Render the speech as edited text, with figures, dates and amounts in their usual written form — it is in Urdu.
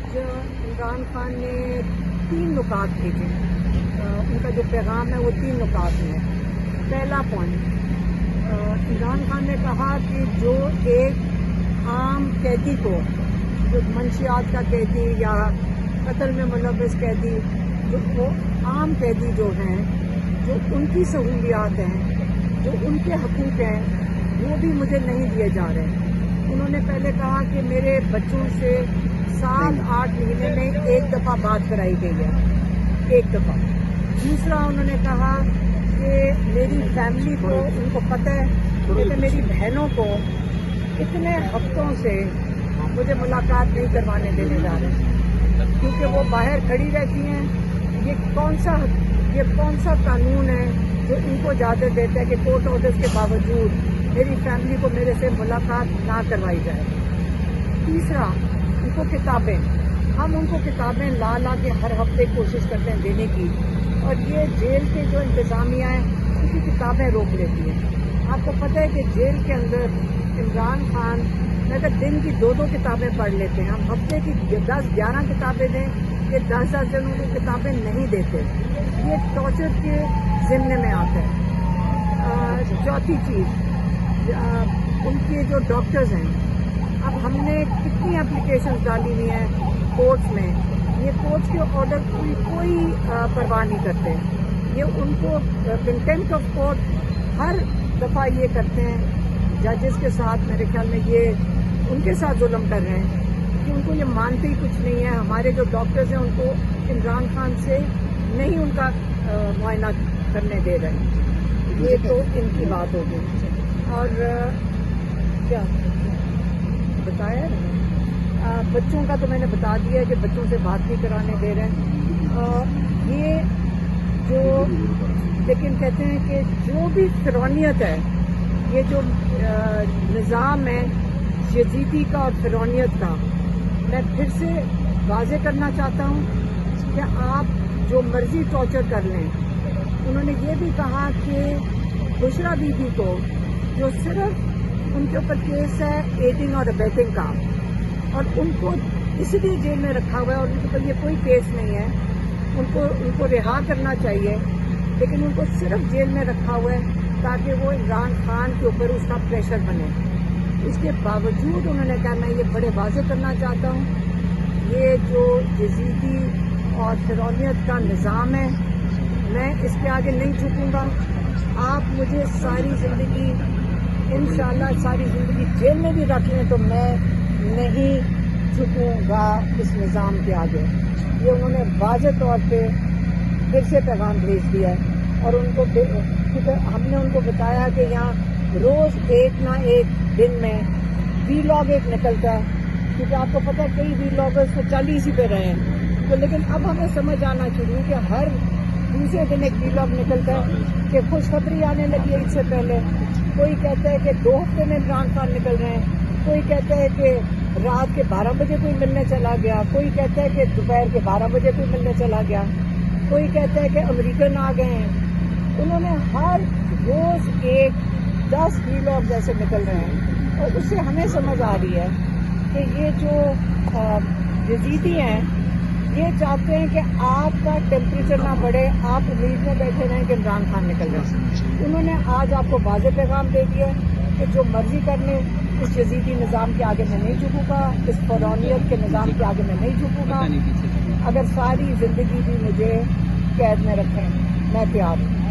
آج عمران خان نے 3 نکات بھیجے. ان کا جو پیغام ہے وہ 3 نکات میں. پہلا پوائنٹ، عمران خان نے کہا کہ جو ایک عام قیدی کو، جو منشیات کا قیدی یا قتل میں ملوث قیدی، جو وہ عام قیدی جو ہیں، جو ان کی سہولیات ہیں، جو ان کے حقوق ہیں، وہ بھی مجھے نہیں دیے جا رہے. انہوں نے پہلے کہا کہ میرے بچوں سے 7-8 مہینے میں ایک دفعہ بات کرائی گئی ہے، ایک دفعہ. دوسرا انہوں نے کہا کہ میری فیملی کو، ان کو پتہ ہے کہ میری بہنوں کو اتنے ہفتوں سے مجھے ملاقات نہیں کروانے دینے جا رہے کیونکہ وہ باہر کھڑی رہتی ہیں. یہ کون سا قانون ہے جو ان کو اجازت دیتا ہے کہ کورٹ آرڈرز کے باوجود میری فیملی کو میرے سے ملاقات نہ کروائی جائے. تیسرا، ان کو کتابیں، ہم ان کو کتابیں لا کے ہر ہفتے کوشش کرتے ہیں دینے کی، اور یہ جیل کے جو انتظامیہ ہیں ان کی کتابیں روک لیتی ہیں. آپ کو پتہ ہے کہ جیل کے اندر عمران خان اگر دن کی 2 کتابیں پڑھ لیتے ہیں، ہم ہفتے کی 10-11 کتابیں دیں، یہ 10 دن ان کو کتابیں نہیں دیتے. یہ ٹارچر کے ضمن میں آتا ہے. چوتھی چیز، ان کے جو ڈاکٹرز ہیں، اب ہم نے کتنی اپلیکیشنز ڈالی ہوئی ہیں کورٹس میں، یہ کورٹس کے آرڈر کی کوئی پرواہ نہیں کرتے. یہ ان کو کنٹمپٹ آف کورٹ ہر دفعہ یہ کرتے ہیں ججز کے ساتھ. میرے خیال میں یہ ان کے ساتھ ظلم کر رہے ہیں کہ ان کو یہ مانتے ہی کچھ نہیں ہے. ہمارے جو ڈاکٹرز ہیں ان کو عمران خان سے نہیں ان کا معائنہ کرنے دے رہے ہیں. یہ تو ان کی بات ہوگی. اور کیا بتایا، بچوں کا تو میں نے بتا دیا ہے کہ بچوں سے بات نہیں کرانے دے رہے ہیں. یہ جو لیکن کہتے ہیں کہ جو بھی فرعونیت ہے، یہ جو نظام ہے یزیدی کا اور فرعونیت کا، میں پھر سے واضح کرنا چاہتا ہوں کہ آپ جو مرضی ٹارچر کر لیں. انہوں نے یہ بھی کہا کہ بشرا بی بی کو، جو صرف ان کے اوپر کیس ہے ایڈنگ اور ابیٹنگ کا، اور ان کو اسی لیے جیل میں رکھا ہوا ہے اور ان کے اوپر یہ کوئی کیس نہیں ہے، ان کو رہا کرنا چاہیے، لیکن ان کو صرف جیل میں رکھا ہوا ہے تاکہ وہ عمران خان کے اوپر اس کا پریشر بنے. اس کے باوجود انہوں نے کہا، میں یہ بڑے واضح کرنا چاہتا ہوں، یہ جو یزیدی اور فرعونیت کا نظام ہے، میں اس کے آگے نہیں جھکوں گا. آپ مجھے ساری زندگی، انشاءاللہ ساری زندگی جیل میں بھی رکھ لیں تو میں نہیں جھکوں گا اس نظام کے آگے. یہ انہوں نے واضح طور پہ پھر سے پیغام بھیج دیا ہے. اور ان کو، کیونکہ ہم نے ان کو بتایا کہ یہاں روز ایک نہ ایک دن میں وی لاگ ایک نکلتا ہے، کیونکہ آپ کو پتہ ہے کئی وی لاگرز تو 40 ہی پہ رہے ہیں. تو لیکن اب ہمیں سمجھ آنا چاہیے کہ ہر دوسرے دن ایک وی لاگ نکلتا ہے کہ خوشخبری آنے لگی ہے. اس سے پہلے کوئی کہتا ہے کہ 2 ہفتے میں عمران خان نکل رہے ہیں، کوئی کہتا ہے کہ رات کے 12 بجے کوئی ملنے چلا گیا، کوئی کہتا ہے کہ دوپہر کے 12 بجے کوئی ملنے چلا گیا، کوئی کہتا ہے کہ امریکن آ گئے ہیں. انہوں نے ہر روز 10 وی لاگ ایسے نکل رہے ہیں، اور اس سے ہمیں سمجھ آ رہی ہے کہ یہ جو یزیدی ہیں یہ چاہتے ہیں کہ آپ کا ٹیمپریچر نہ بڑھے، آپ امید میں بیٹھے رہیں کہ عمران خان نکل رہے ہیں. انہوں نے آج آپ کو واضح پیغام دے دیا کہ جو مرضی کر لیں، اس یزیدی نظام کے آگے میں نہیں جھکوں گا، اس فرعونیت کے نظام کے آگے میں نہیں جھکوں گا. اگر ساری زندگی بھی مجھے قید میں رکھیں، میں تیار ہوں.